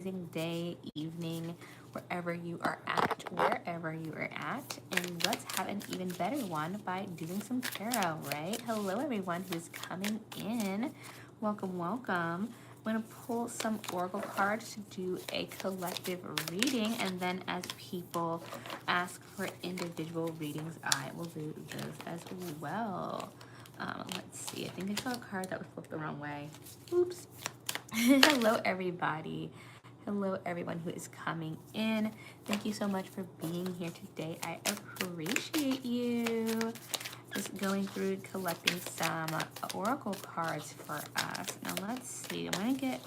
Day, evening, wherever you are at. And let's have an even better one by doing some tarot, right? Hello, everyone who's coming in. Welcome, welcome. I'm going to pull some oracle cards to do a collective reading, and then as people ask for individual readings, I will do those as well. Let's see. I think I saw a card that was flipped the wrong way. Oops. Hello, everybody. Hello, everyone who is coming in. Thank you so much for being here today. I appreciate you. Just going through collecting some oracle cards for us. Now, let's see. I'm going to get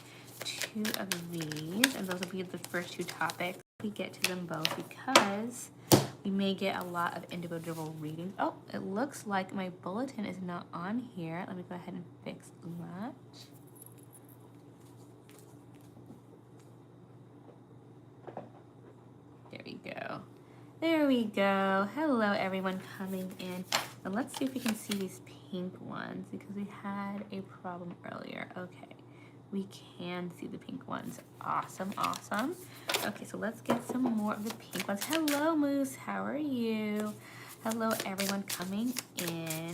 two of these, and those will be the first two topics. We get to them both because we may get a lot of individual readings. Oh, it looks like my bulletin is not on here. Let me go ahead and fix that. There we go. There we go. Hello, everyone coming in. And let's see if we can see these pink ones because we had a problem earlier. Okay, we can see the pink ones. Awesome, awesome. Okay, so let's get some more of the pink ones. Hello, Moose. How are you? Hello, everyone coming in.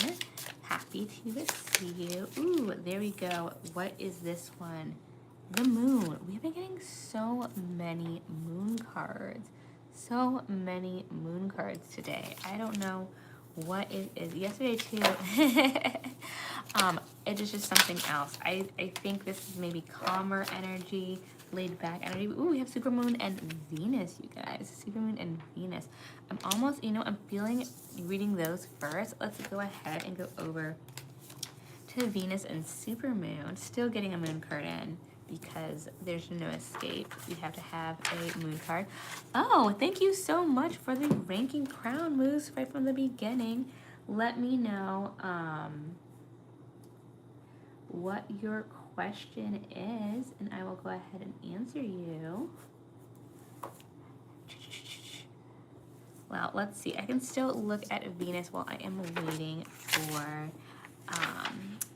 Happy to see you. Ooh, there we go. What is this one? The moon. We've been getting so many moon cards. So many moon cards today. I don't know what it is. Yesterday too. It is just something else. I think this is maybe calmer energy, laid back energy. Ooh, we have supermoon and Venus, you guys. Supermoon and Venus. I'm almost, I'm feeling reading those first. Let's go ahead and go over to Venus and supermoon. Still getting a moon card in, because there's no escape. You have to have a moon card. Oh, thank you so much for the ranking crown, Moose, right from the beginning. Let me know what your question is, and I will go ahead and answer you. Well, let's see. I can still look at Venus while I am waiting for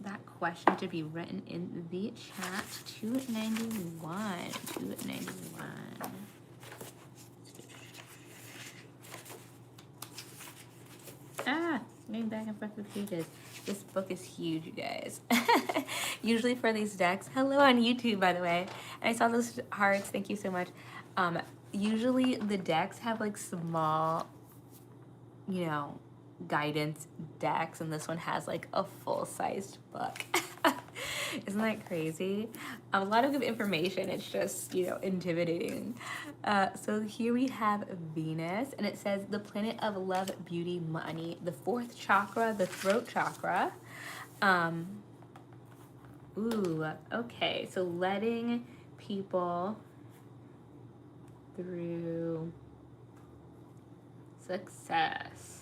that question to be written in the chat. 291. 291. Going back and forth with pages. This book is huge, you guys. Usually for these decks. Hello on YouTube, by the way. And I saw those hearts. Thank you so much. Usually the decks have like small, guidance decks, and this one has like a full-sized book. Isn't that crazy? A lot of good information. It's just, intimidating. So here we have Venus, and it says the planet of love, beauty, money, the fourth chakra, the throat chakra. Okay. So letting people through success.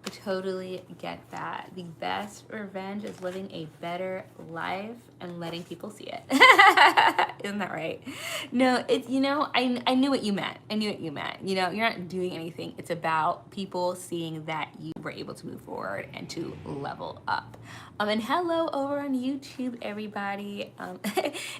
I totally get that. The best revenge is living a better life and letting people see it. Isn't that right? No, it's, I knew what you meant. You're not doing anything. It's about people seeing that you were able to move forward and to level up. And hello over on YouTube, everybody.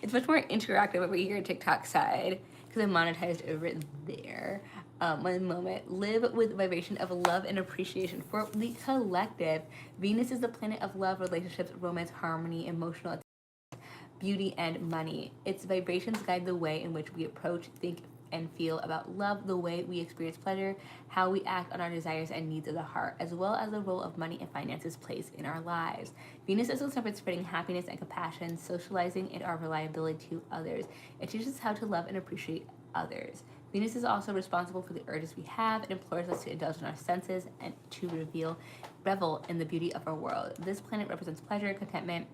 It's much more interactive over here on TikTok side because I'm monetized over there. One moment. Live with vibration of love and appreciation for the collective. Venus is the planet of love, relationships, romance, harmony, emotional beauty, and money. Its vibrations guide the way in which we approach, think, and feel about love, the way we experience pleasure, how we act on our desires and needs of the heart, as well as the role of money and finances plays in our lives. Venus is concerned with spreading happiness and compassion, socializing, and our reliability to others. It teaches us how to love and appreciate others. Venus is also responsible for the urges we have. It implores us to indulge in our senses and to revel in the beauty of our world. This planet represents pleasure, contentment.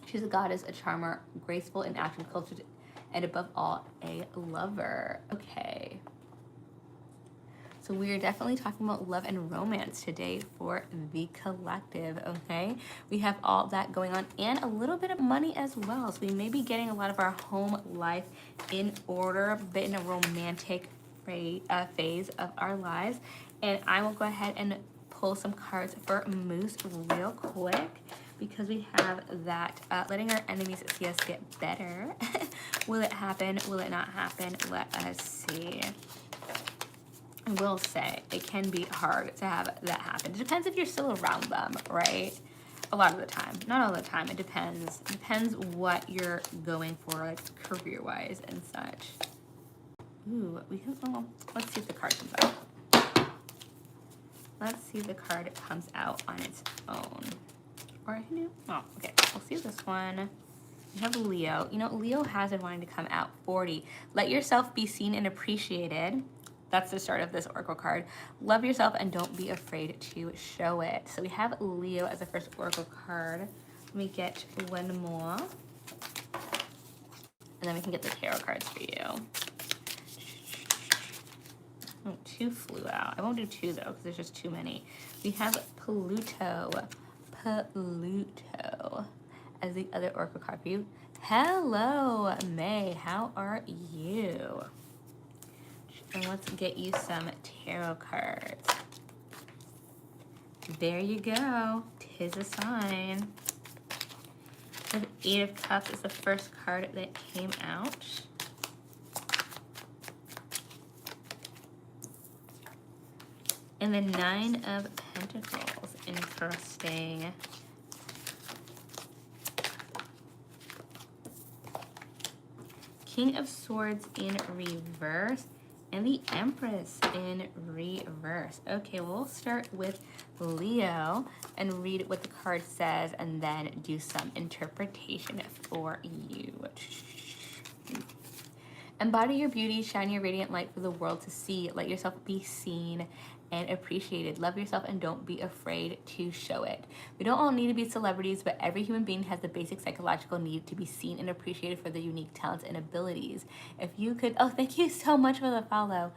She's a goddess, a charmer, graceful in action, cultured, and above all, a lover. Okay. So we are definitely talking about love and romance today for the collective, okay? We have all that going on and a little bit of money as well. So we may be getting a lot of our home life in order, but in a romantic phase of our lives. And I will go ahead and pull some cards for Moose real quick. because we have that letting our enemies see us get better. Will it happen? Will it not happen? Let us see. I will say it can be hard to have that happen. It depends if you're still around them, right? A lot of the time, not all the time. It depends. It depends what you're going for, like career-wise and such. Ooh, we can. Oh, let's see if the card comes out. Let's see if the card comes out on its own. Or I can do. Oh, okay. We'll see this one. We have Leo. You know, Leo has been wanting to come out. 40. Let yourself be seen and appreciated. That's the start of this Oracle card. Love yourself and don't be afraid to show it. So we have Leo as the first Oracle card. Let me get one more. And then we can get the tarot cards for you. Oh, 2 flew out. I won't do 2 though, because there's just too many. We have Pluto. Pluto as the other Oracle card for you. Hello, May. How are you? And let's get you some tarot cards. There you go. 'Tis a sign. The 8 of Cups is the first card that came out. And the 9 of Pentacles. Interesting. King of Swords in reverse. And the Empress in reverse. Okay, we'll start with Leo and read what the card says and then do some interpretation for you. Embody your beauty, shine your radiant light for the world to see. Let yourself be seen and appreciated. Love yourself and don't be afraid to show it. We don't all need to be celebrities, but every human being has the basic psychological need to be seen and appreciated for their unique talents and abilities. If you could, oh, thank you so much for the follow.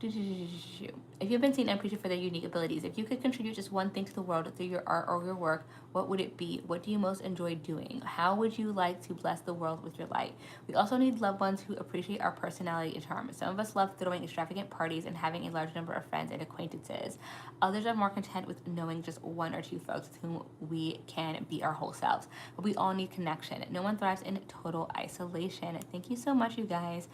If you've been seen and appreciated for their unique abilities, if you could contribute just one thing to the world through your art or your work, what would it be? What do you most enjoy doing? How would you like to bless the world with your light? We also need loved ones who appreciate our personality and charm. Some of us love throwing extravagant parties and having a large number of friends and acquaintances. Others are more content with knowing just 1 or 2 folks with whom we can be our whole selves. But we all need connection. No one thrives in total isolation. Thank you so much, you guys.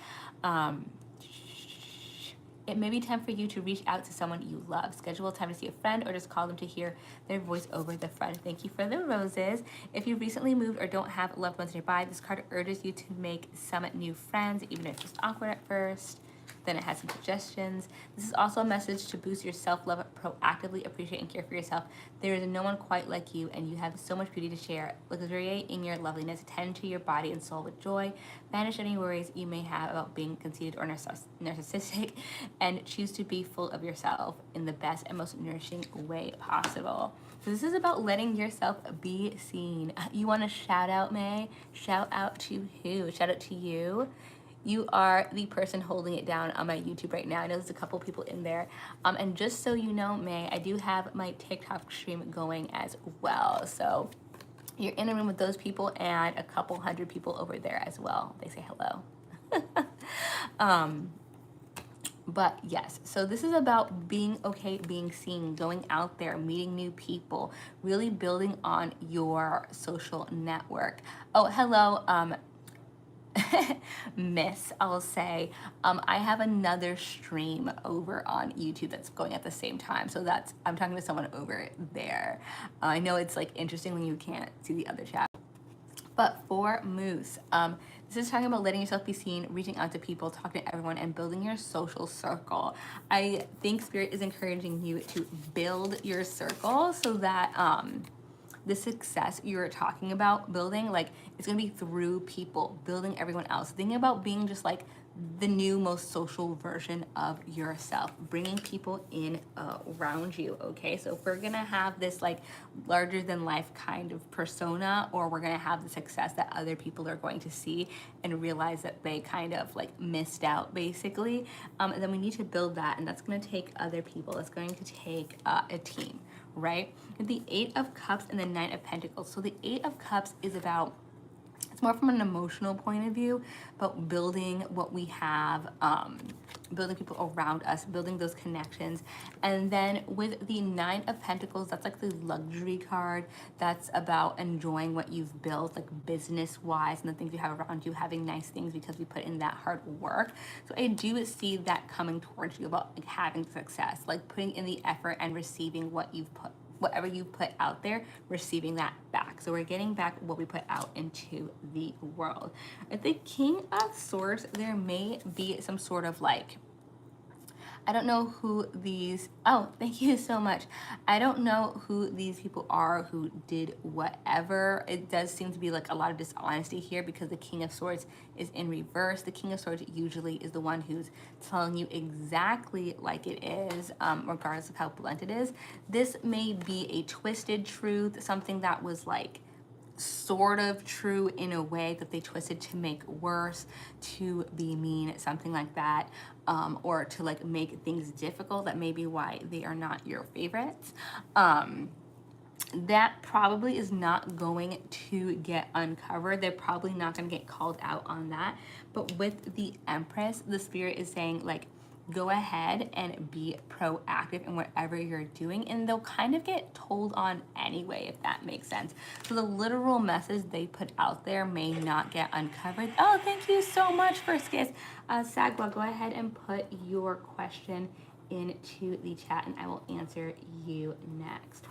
It may be time for you to reach out to someone you love. Schedule a time to see a friend or just call them to hear their voice over the phone. Thank you for the roses. If you recently moved or don't have loved ones nearby, this card urges you to make some new friends, even if it's just awkward at first. Then it has some suggestions. This is also a message to boost your self-love, proactively appreciate and care for yourself. There is no one quite like you, and you have so much beauty to share. Luxuriate in your loveliness. Tend to your body and soul with joy. Banish any worries you may have about being conceited or narcissistic, and choose to be full of yourself in the best and most nourishing way possible. So this is about letting yourself be seen. You want to shout out, May? Shout out to who? Shout out to you. You are the person holding it down on my YouTube right now. I know there's a couple people in there. And just so you know, May, I do have my TikTok stream going as well. So you're in a room with those people and a couple hundred people over there as well. They say hello. But yes, so this is about being okay, being seen, going out there, meeting new people, really building on your social network. Oh, hello, Miss, I'll say, I have another stream over on YouTube that's going at the same time. So that's, I'm talking to someone over there. I know it's like interesting when you can't see the other chat. But for Moose, this is talking about letting yourself be seen, reaching out to people, talking to everyone, and building your social circle. I think Spirit is encouraging you to build your circle so that the success you're talking about building, like, it's gonna be through people, building everyone else. Thinking about being just like the new, most social version of yourself, bringing people in around you, okay? So if we're gonna have this like larger than life kind of persona, or we're gonna have the success that other people are going to see and realize that they kind of like missed out basically, then we need to build that, and that's gonna take other people. It's going to take a team, right? And the 8 of Cups and the 9 of Pentacles. So the 8 of Cups is about It's more from an emotional point of view, but building what we have, building people around us, building those connections. And then with the Nine of Pentacles, that's like the luxury card. That's about enjoying what you've built, like business-wise, and the things you have around you, having nice things because we put in that hard work. So I do see that coming towards you, about like having success, like putting in the effort and receiving what you've put, whatever you put out there, receiving that back. So we're getting back what we put out into the world. At the King of Swords, there may be some sort of like, I don't know who these, oh, thank you so much. I don't know who these people are who did whatever. It does seem to be like a lot of dishonesty here because the King of Swords is in reverse. The King of Swords usually is the one who's telling you exactly like it is, regardless of how blunt it is. This may be a twisted truth, something that was like sort of true in a way that they twisted to make worse, to be mean, something like that, or to like make things difficult. That may be why they are not your favorites. That probably is not going to get uncovered. They're probably not going to get called out on that. But with the Empress, the spirit is saying like, go ahead and be proactive in whatever you're doing, and they'll kind of get told on anyway, if that makes sense. So the literal message they put out there may not get uncovered. Oh, thank you so much for Skis. Saga, go ahead and put your question into the chat and I will answer you next.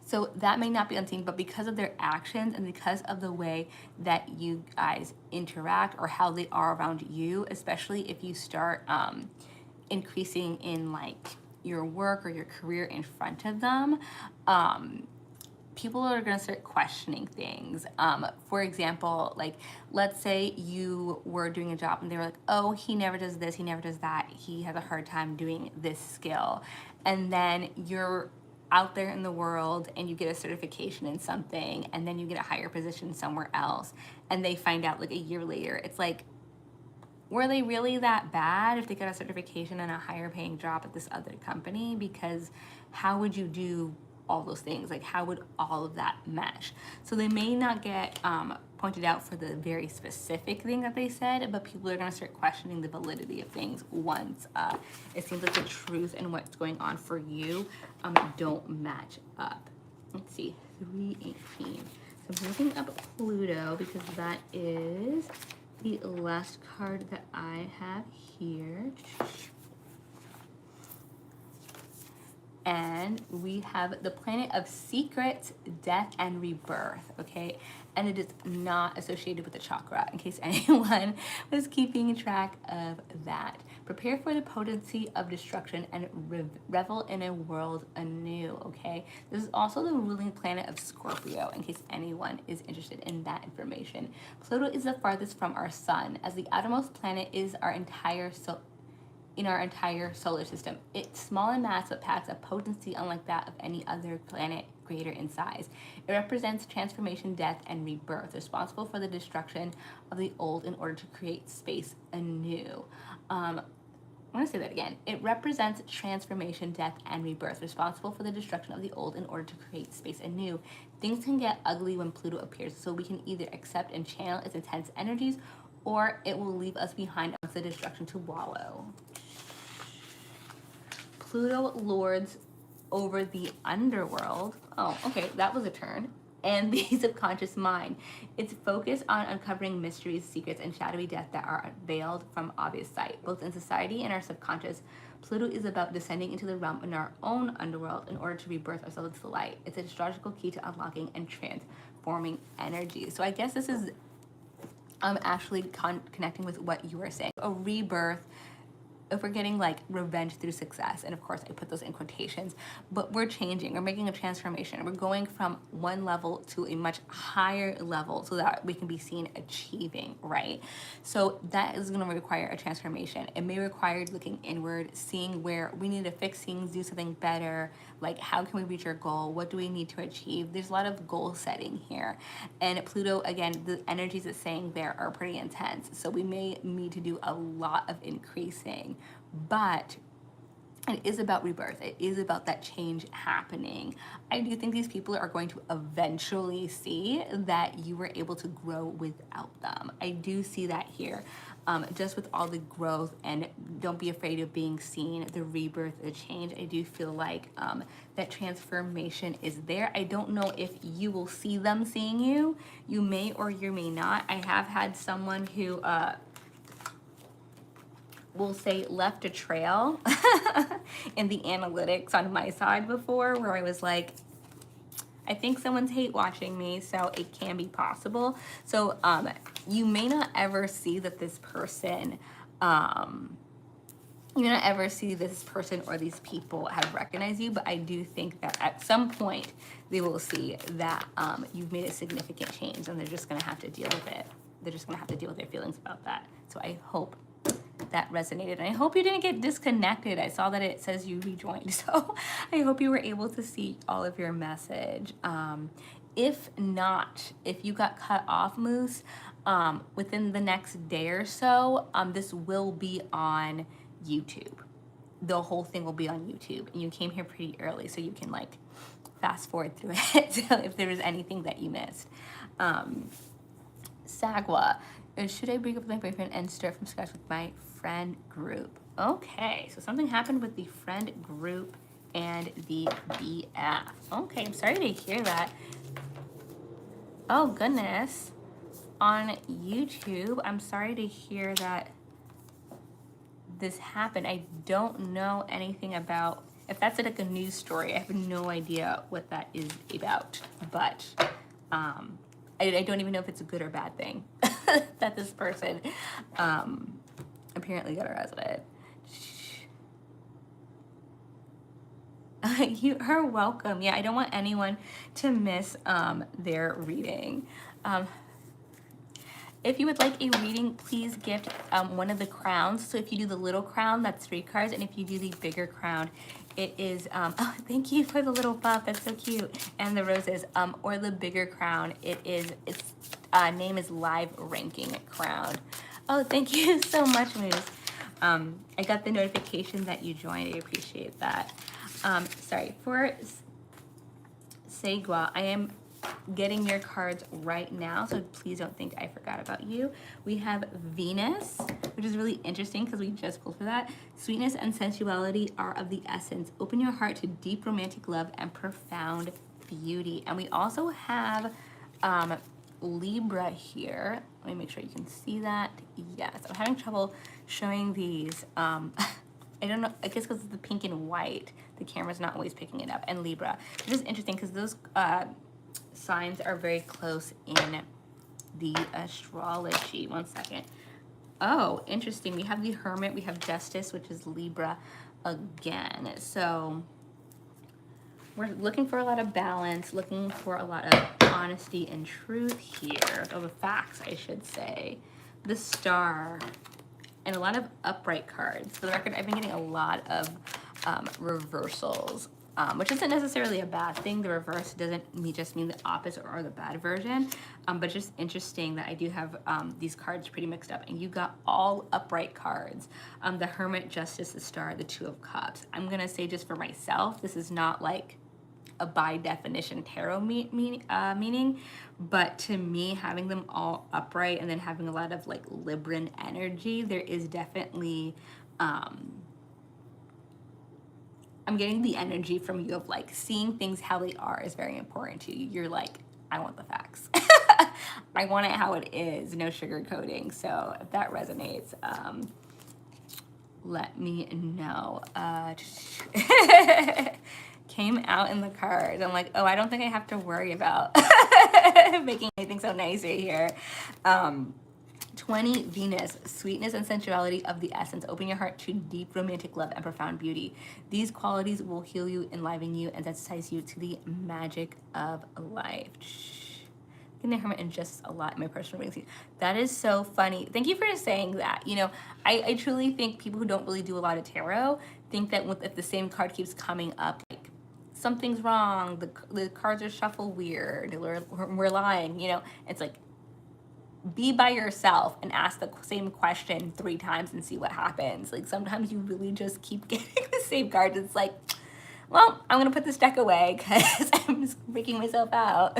So that may not be unseen, but because of their actions and because of the way that you guys interact or how they are around you, especially if you start increasing in like your work or your career in front of them, people are going to start questioning things. For example, like let's say you were doing a job and they were like, oh, he never does this, he never does that, he has a hard time doing this skill. And then you're out there in the world and you get a certification in something and then you get a higher position somewhere else and they find out like a year later. It's like, were they really that bad if they got a certification and a higher paying job at this other company? Because how would you do all those things? Like how would all of that mesh? So they may not get pointed out for the very specific thing that they said, but people are going to start questioning the validity of things once it seems like the truth and what's going on for you don't match up. Let's see, 318. So moving up Pluto, because that is the last card that I have here. And we have the planet of secrets, death, and rebirth, okay? And it is not associated with the chakra, in case anyone was keeping track of that. Prepare for the potency of destruction and revel in a world anew, okay? This is also the ruling planet of Scorpio, in case anyone is interested in that information. Pluto is the farthest from our sun, as the outermost planet is our entire solar system. It's small in mass but packs a potency unlike that of any other planet greater in size. It represents transformation, death, and rebirth, responsible for the destruction of the old in order to create space anew. I'm going to say that again. It represents transformation, death, and rebirth, responsible for the destruction of the old in order to create space anew. Things can get ugly when Pluto appears, so we can either accept and channel its intense energies, or it will leave us behind amongst the destruction to wallow. Pluto lords over the underworld. Oh, okay, that was a turn. And the subconscious mind. It's focused on uncovering mysteries, secrets, and shadowy death that are veiled from obvious sight. Both in society and our subconscious, Pluto is about descending into the realm in our own underworld in order to rebirth ourselves into the light. It's an astrological key to unlocking and transforming energy. So I guess this is actually connecting with what you were saying. A rebirth, if we're getting like revenge through success, and of course I put those in quotations, but we're changing, we're making a transformation, we're going from one level to a much higher level so that we can be seen achieving, right? So that is going to require a transformation. It may require looking inward, seeing where we need to fix things, do something better, like how can we reach our goal, what do we need to achieve. There's a lot of goal setting here, and Pluto, again, the energies it's saying there are pretty intense, so we may need to do a lot of increasing. But It is about rebirth. It is about that change happening. I do think these people are going to eventually see that you were able to grow without them. I do see that here. Just with all the growth, and don't be afraid of being seen, the rebirth, the change. I do feel like that transformation is there. I don't know if you will see them seeing you. You may or you may not. I have had someone who will say left a trail in the analytics on my side before, where I was like, I think someone's hate watching me, so it can be possible. So you may not ever see that this person, you may not ever see this person or these people have recognized you, but I do think that at some point they will see that you've made a significant change, and they're just gonna have to deal with it. They're just gonna have to deal with their feelings about that. So I hope that resonated, and I hope you didn't get disconnected. I saw that it says you rejoined, so I hope you were able to see all of your message. If not, if you got cut off, Moose, within the next day or so, this will be on YouTube. The whole thing will be on YouTube, and you came here pretty early, so you can like fast forward through it so if there was anything that you missed. Saga, should I break up with my boyfriend and start from scratch with my friend group? Okay, so something happened with the friend group and the BF. Okay, I'm sorry to hear that. Oh goodness. On YouTube, I'm sorry to hear that this happened. I don't know anything about, if that's like a news story, I have no idea what that is about, but I don't even know if it's a good or bad thing that this person apparently got arrested. You are welcome. Yeah, I don't want anyone to miss their reading. If you would like a reading, please gift one of the crowns. So if you do the little crown, that's 3 cards. And if you do the bigger crown, it is, oh, thank you for the little buff. That's so cute. And the roses, or the bigger crown, its name is Live Ranking Crown. Oh, thank you so much, Moose. I got the notification that you joined. I appreciate that. Sorry, for Saga, I am getting your cards right now, so please don't think I forgot about you. We have Venus, which is really interesting because we just pulled for that. Sweetness and sensuality are of the essence. Open your heart to deep romantic love and profound beauty. And we also have Libra here. Let me make sure you can see that. Yes, I'm having trouble showing these. I don't know, I guess because it's the pink and white, the camera's not always picking it up. And Libra, which is interesting because those signs are very close in the astrology. One second. Oh, interesting. We have the Hermit, we have Justice, which is Libra again. So we're looking for a lot of balance, looking for a lot of honesty and truth here, or the facts, I should say. The Star, and a lot of upright cards. For the record, I've been getting a lot of reversals, which isn't necessarily a bad thing. The reverse doesn't just mean the opposite or the bad version, but just interesting that I do have these cards pretty mixed up, and you got all upright cards. The Hermit, Justice, the Star, the Two of Cups. I'm gonna say, just for myself, this is not like a by definition tarot meaning, but to me, having them all upright and then having a lot of like Libran energy, there is definitely I'm getting the energy from you of like seeing things how they are is very important to you. You're like, I want the facts. I want it how it is, no sugarcoating. So if that resonates, let me know. Came out in the cards. I'm like, oh, I don't think I have to worry about making anything so nice right here. 20, Venus, sweetness and sensuality of the essence. Open your heart to deep romantic love and profound beauty. These qualities will heal you, enliven you, and sensitize you to the magic of life. In the Hermit and just a lot in my personal reading. That is so funny. Thank you for saying that. You know, I truly think people who don't really do a lot of tarot think that if the same card keeps coming up, like something's wrong, the cards are shuffled weird, we're lying, you know. It's like, be by yourself and ask the same question 3 times and see what happens. Like sometimes you really just keep getting the same cards. It's like, well, I'm gonna put this deck away because I'm just freaking myself out.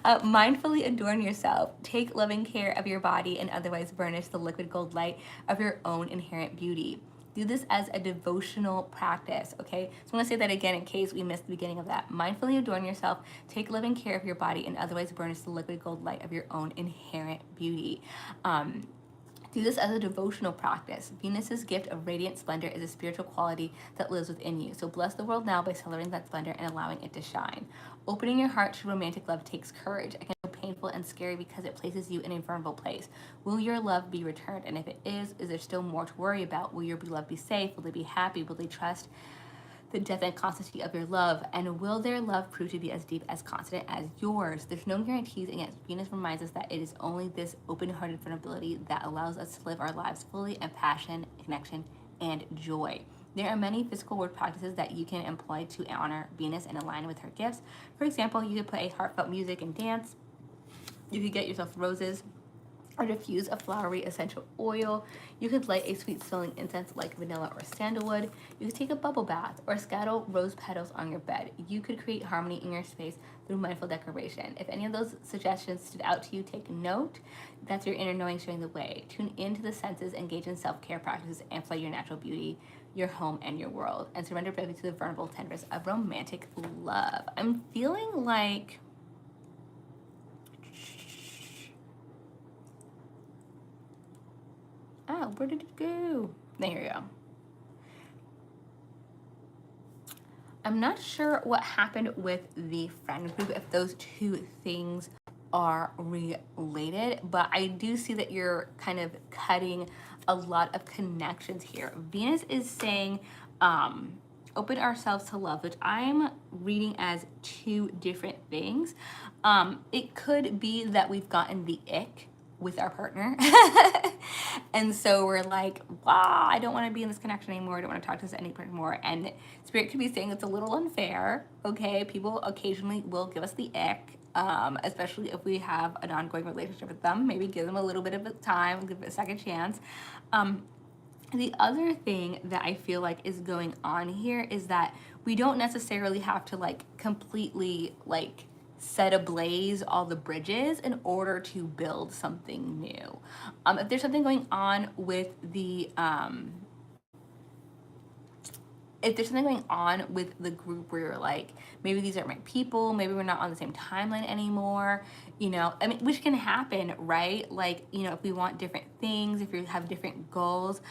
Mindfully adorn yourself. Take loving care of your body and otherwise burnish the liquid gold light of your own inherent beauty. Do this as a devotional practice, okay? So I'm gonna say that again in case we missed the beginning of that. Mindfully adorn yourself, take loving care of your body, and otherwise burnish the liquid gold light of your own inherent beauty. Do this as a devotional practice. Venus's gift of radiant splendor is a spiritual quality that lives within you. So bless the world now by celebrating that splendor and allowing it to shine. Opening your heart to romantic love takes courage. It can be painful and scary because it places you in a vulnerable place. Will your love be returned? And if it is there still more to worry about? Will your beloved be safe? Will they be happy? Will they trust the depth and constancy of your love? And will their love prove to be as deep, as constant as yours? There's no guarantees, and yet Venus reminds us that it is only this open-hearted vulnerability that allows us to live our lives fully in passion, connection, and joy. There are many physical word practices that you can employ to honor Venus and align with her gifts. For example, you could play heartfelt music and dance. You could get yourself roses or diffuse a flowery essential oil. You could light a sweet smelling incense like vanilla or sandalwood. You could take a bubble bath or scatter rose petals on your bed. You could create harmony in your space through mindful decoration. If any of those suggestions stood out to you, take note. That's your inner knowing showing the way. Tune into the senses, engage in self-care practices, amplify your natural beauty, your home, and your world, and surrender bravely to the vulnerable tenderness of romantic love. I'm feeling like oh, where did it go? There you go. I'm not sure what happened with the friend group, if those two things are related, but I do see that you're kind of cutting a lot of connections here. Venus is saying, open ourselves to love, which I'm reading as 2 different things. It could be that we've gotten the ick with our partner. And so we're like, wow, I don't want to be in this connection anymore. I don't want to talk to this anymore. And Spirit could be saying it's a little unfair. Okay, people occasionally will give us the ick, especially if we have an ongoing relationship with them. Maybe give them a little bit of time, give it a second chance. The other thing that I feel like is going on here is that we don't necessarily have to like completely like set ablaze all the bridges in order to build something new. If there's something going on with the group where you're like, maybe these aren't my people, maybe we're not on the same timeline anymore, you know, I mean, which can happen, right? Like, you know, if we want different things, if you have different goals,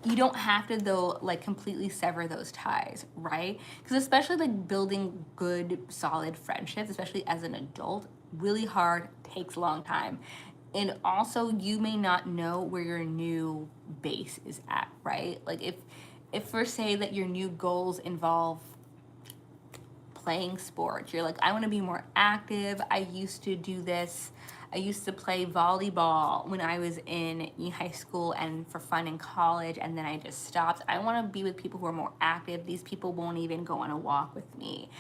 you don't have to though like completely sever those ties, right? Because especially like building good solid friendships, especially as an adult, really hard, takes a long time. And also you may not know where your new base is at, right? Like if for say that your new goals involve playing sports, you're like, I want to be more active, I used to do this, I used to play volleyball when I was in high school and for fun in college, and then I just stopped. I want to be with people who are more active. These people won't even go on a walk with me.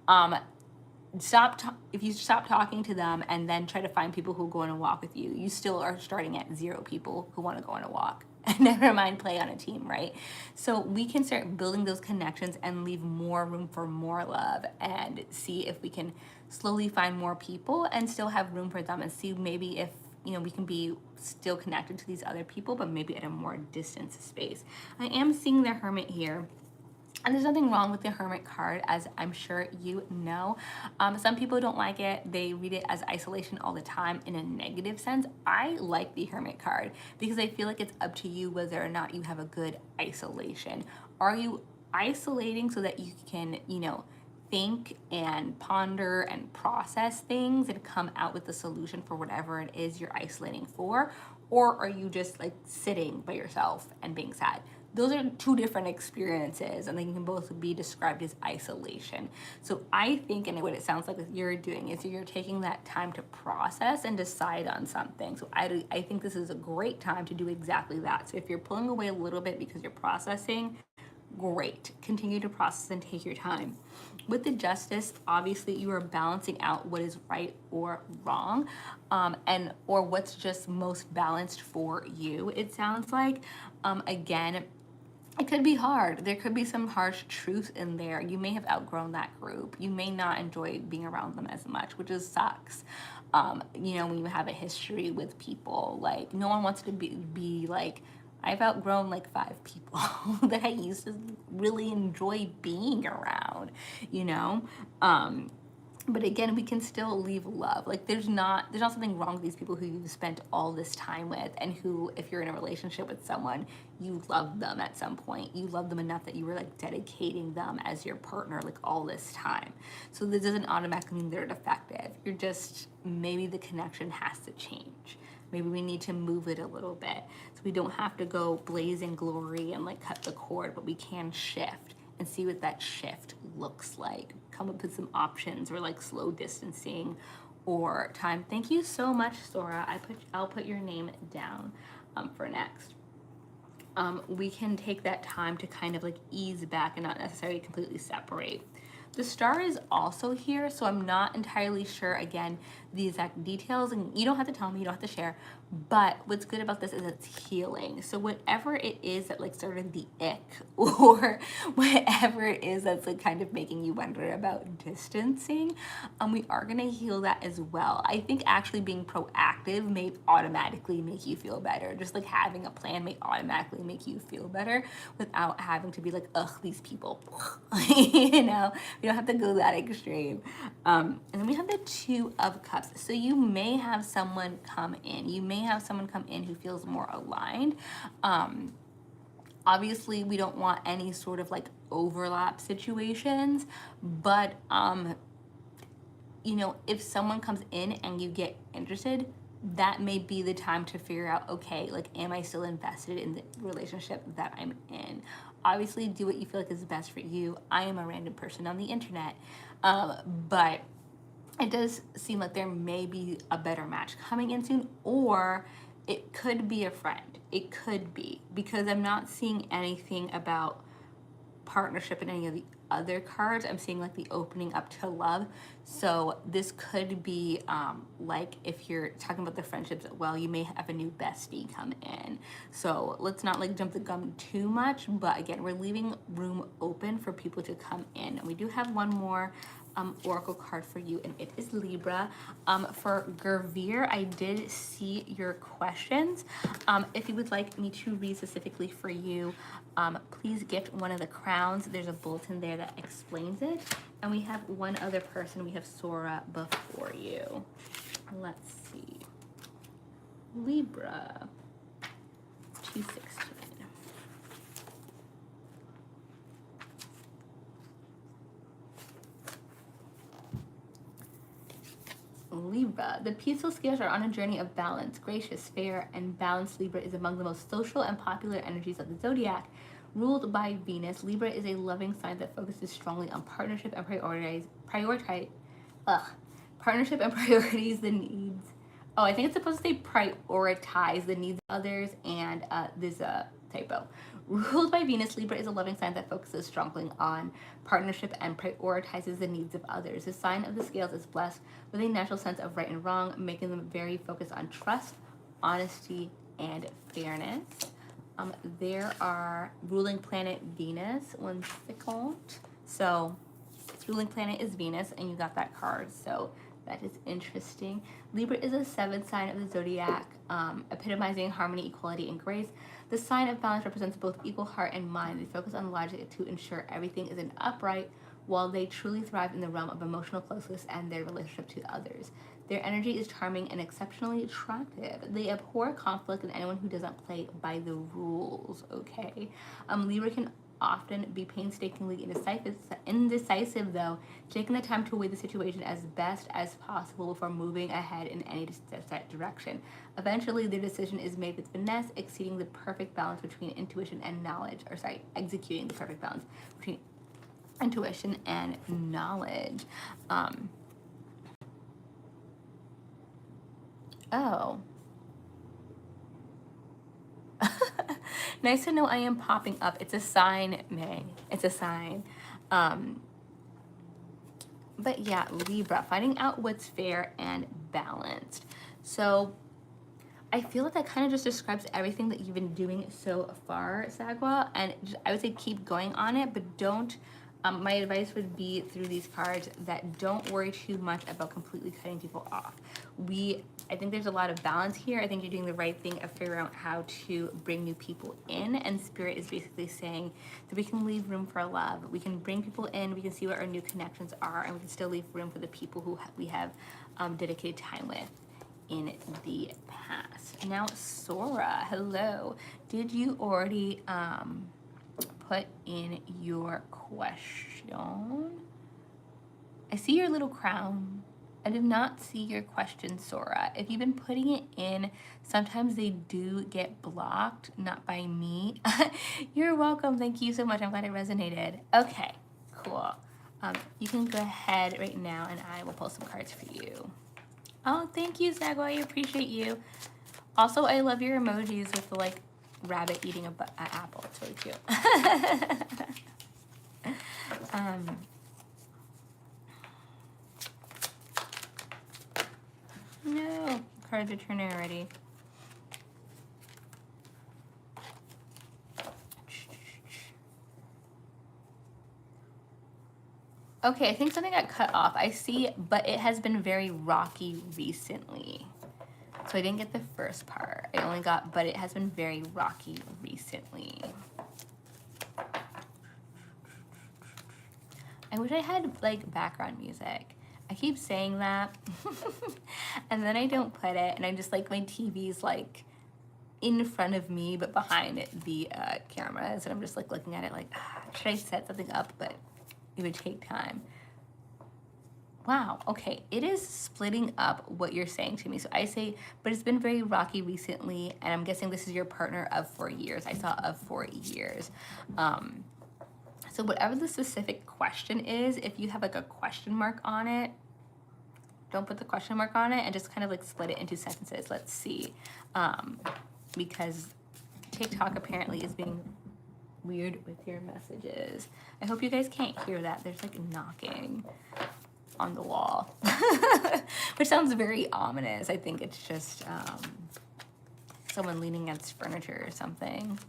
If you stop talking to them and then try to find people who go on a walk with you, you still are starting at 0 people who want to go on a walk. Never mind play on a team, right? So we can start building those connections and leave more room for more love and see if we can slowly find more people and still have room for them, and see maybe if, you know, we can be still connected to these other people, but maybe at a more distant space. I am seeing the Hermit here. And there's nothing wrong with the Hermit card, as I'm sure you know. Some people don't like it. They read it as isolation all the time in a negative sense. I like the Hermit card because I feel like it's up to you whether or not you have a good isolation. Are you isolating so that you can, you know, think and ponder and process things and come out with the solution for whatever it is you're isolating for? Or are you just like sitting by yourself and being sad? Those are 2 different experiences, and they can both be described as isolation. So I think, and what it sounds like you're doing is you're taking that time to process and decide on something. So I think this is a great time to do exactly that. So if you're pulling away a little bit because you're processing, great. Continue to process and take your time. With the Justice, obviously you are balancing out what is right or wrong, and or what's just most balanced for you, it sounds like. Again, it could be hard. There could be some harsh truth in there. You may have outgrown that group. You may not enjoy being around them as much, which just sucks. You know, when you have a history with people, like no one wants to be like, I've outgrown like 5 people that I used to really enjoy being around, you know? But again, we can still leave love. Like there's not something wrong with these people who you've spent all this time with, and who, if you're in a relationship with someone, you love them at some point. You love them enough that you were like dedicating them as your partner like all this time. So this doesn't automatically mean they're defective. You're just, maybe the connection has to change. Maybe we need to move it a little bit. So we don't have to go blazing glory and like cut the cord, but we can shift and see what that shift looks like. Come up with some options, or like slow distancing or time. Thank you so much, Sora. I'll put your name down for next. We can take that time to kind of like ease back and not necessarily completely separate. The star is also here, so I'm not entirely sure, again, the exact details, and you don't have to tell me, you don't have to share, but what's good about this is it's healing. So whatever it is that like started the ick, or whatever it is that's like kind of making you wonder about distancing, we are gonna heal that as well. I think actually being proactive may automatically make you feel better. Just like having a plan may automatically make you feel better without having to be like, ugh, these people, you know? We don't have to go that extreme. And then we have the Two of Cups. So you may have someone come in. You may have someone come in who feels more aligned. Obviously, we don't want any sort of like overlap situations, but you know, if someone comes in and you get interested, that may be the time to figure out, okay, like, am I still invested in the relationship that I'm in? Obviously, do what you feel like is best for you. I am a random person on the internet, but it does seem like there may be a better match coming in soon, or it could be a friend. It could be, because I'm not seeing anything about partnership in any of the other cards. I'm seeing like the opening up to love. So this could be like, if you're talking about the friendships, well, you may have a new bestie come in. So let's not like jump the gun too much, but again, we're leaving room open for people to come in. And we do have one more oracle card for you, and it is Libra. For Gervier, I did see your questions. If you would like me to read specifically for you, please gift one of the crowns. There's a bulletin there that explains it. And we have one other person. We have Sora before you. Let's see. Libra 216. Libra. The peaceful scales are on a journey of balance. Gracious, fair, and balanced Libra is among the most social and popular energies of the zodiac. Ruled by Venus, Libra is a loving sign that focuses strongly on partnership and priorities the needs. Oh, I think it's supposed to say prioritize the needs of others, and there's a typo. Ruled by Venus, Libra is a loving sign that focuses strongly on partnership and prioritizes the needs of others. The sign of the scales is blessed with a natural sense of right and wrong, making them very focused on trust, honesty, and fairness. There are ruling planet Venus. One second. So ruling planet is Venus, and you got that card. So that is interesting. Libra is a 7th sign of the zodiac, epitomizing harmony, equality, and grace. The sign of balance represents both equal heart and mind. They focus on logic to ensure everything is in upright, while they truly thrive in the realm of emotional closeness and their relationship to others. Their energy is charming and exceptionally attractive. They abhor conflict and anyone who doesn't play by the rules, okay? Libra can often be painstakingly indecisive, though, taking the time to weigh the situation as best as possible before moving ahead in any set direction. Eventually, their decision is made with finesse, exceeding the perfect balance between intuition and knowledge, executing the perfect balance between intuition and knowledge. Oh. Nice to know I am popping up. It's a sign, May. It's a sign. But yeah, Libra, finding out what's fair and balanced. So I feel like that kind of just describes everything that you've been doing so far, Sagwa. And I would say keep going on it, but don't. My advice would be through these cards that don't worry too much about completely cutting people off. I think there's a lot of balance here. I think you're doing the right thing of figuring out how to bring new people in. And Spirit is basically saying that we can leave room for love. We can bring people in. We can see what our new connections are, and we can still leave room for the people who we have dedicated time with in the past. Now, Sora, hello. Did you already put in your question? I see your little crown. I did not see your question, Sora. If you've been putting it in, sometimes they do get blocked, not by me. You're welcome. Thank you so much. I'm glad it resonated. Okay, cool. You can go ahead right now and I will pull some cards for you. Oh, thank you, Saga. I appreciate you. Also, I love your emojis with the like rabbit eating an apple. It's really cute. No, cards are turning already. Okay, I think something got cut off. I see, but it has been very rocky recently. So I didn't get the first part. I only got, but it has been very rocky recently. I wish I had like background music. I keep saying that and then I don't put it, and I just like my TV's like in front of me but behind the cameras, and I'm just like looking at it like, should I set something up? But it would take time. Wow, okay, it is splitting up what you're saying to me. So I say, but it's been very rocky recently, and I'm guessing this is your partner of 4 years. I saw of 4 years. So whatever the specific question is, if you have like a question mark on it, don't put the question mark on it and just kind of like split it into sentences. Let's see. Because TikTok apparently is being weird with your messages. I hope you guys can't hear that. There's like knocking on the wall, which sounds very ominous. I think it's just someone leaning against furniture or something.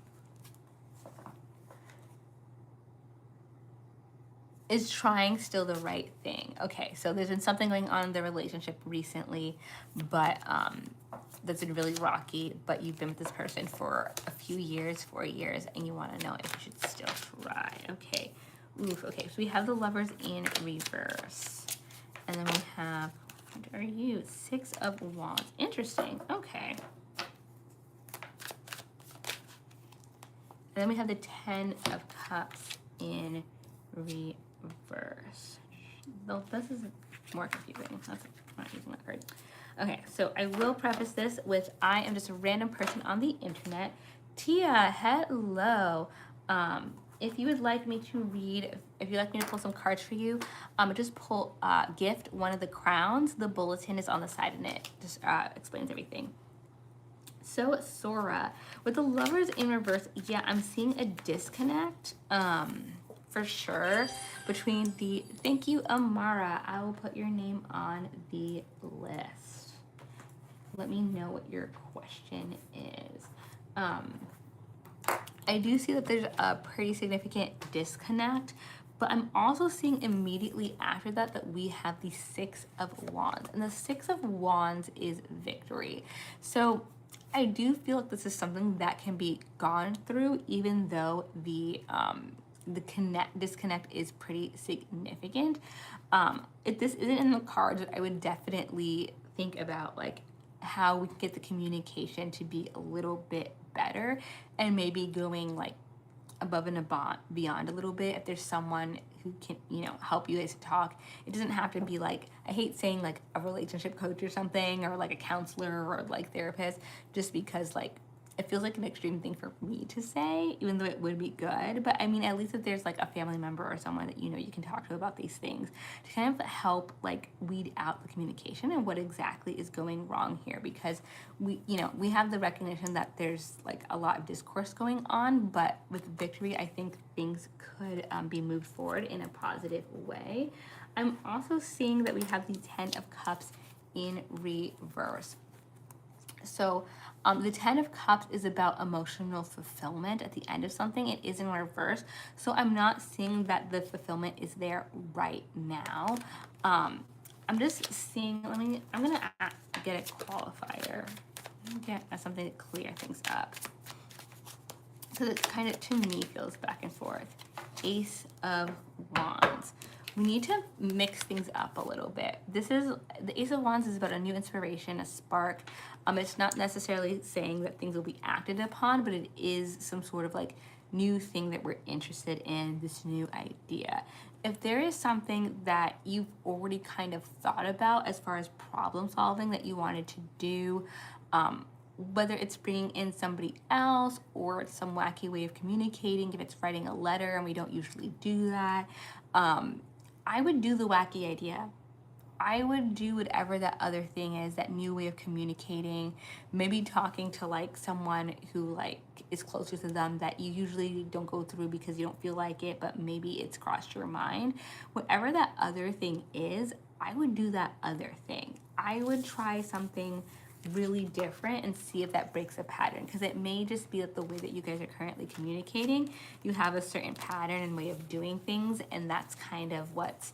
Is trying still the right thing? Okay, so there's been something going on in the relationship recently, but that's been really rocky, but you've been with this person for a few years, 4 years, and you want to know if you should still try. Okay. Oof, okay, so we have the Lovers in reverse. And then we have, what are you? 6 of Wands. Interesting. Okay. And then we have the 10 of Cups in reverse. Though this is more confusing. That's not using that card. Okay, so I will preface this with I am just a random person on the internet. Tia, hello. If you would like me to read, if you'd like me to pull some cards for you, just pull gift one of the crowns. The bulletin is on the side and it just explains everything. So Sora, with the Lovers in reverse, yeah, I'm seeing a disconnect for sure between the, thank you, Amara. I will put your name on the list. Let me know what your question is. I do see that there's a pretty significant disconnect, but I'm also seeing immediately after that that we have the 6 of Wands, and the 6 of Wands is victory. So I do feel like this is something that can be gone through, even though the disconnect is pretty significant. If this isn't in the cards, I would definitely think about like how we can get the communication to be a little bit better, and maybe going like above and beyond a little bit. If there's someone who can, you know, help you guys talk, it doesn't have to be like, I hate saying like a relationship coach or something, or like a counselor or like therapist, just because like it feels like an extreme thing for me to say, even though it would be good. But I mean, at least if there's like a family member or someone that you know you can talk to about these things to kind of help like weed out the communication and what exactly is going wrong here, because we, you know, we have the recognition that there's like a lot of discourse going on, but with victory, I think things could be moved forward in a positive way. I'm also seeing that we have the 10 of Cups in reverse. So the 10 of Cups is about emotional fulfillment at the end of something. It is in reverse. So I'm not seeing that the fulfillment is there right now. I'm just seeing, I'm going to get a qualifier. Get something to clear things up. Because it's kind of, to me, feels back and forth. Ace of Wands. We need to mix things up a little bit. This is, the Ace of Wands is about a new inspiration, a spark. It's not necessarily saying that things will be acted upon, but it is some sort of like new thing that we're interested in, this new idea. If there is something that you've already kind of thought about as far as problem solving that you wanted to do, whether it's bringing in somebody else or it's some wacky way of communicating, if it's writing a letter and we don't usually do that, I would do the wacky idea. I would do whatever that other thing is, that new way of communicating, maybe talking to like someone who like is closer to them that you usually don't go through because you don't feel like it, but maybe it's crossed your mind. Whatever that other thing is, I would do that other thing. I would try something really different and see if that breaks a pattern, because it may just be that the way that you guys are currently communicating, you have a certain pattern and way of doing things, and that's kind of what's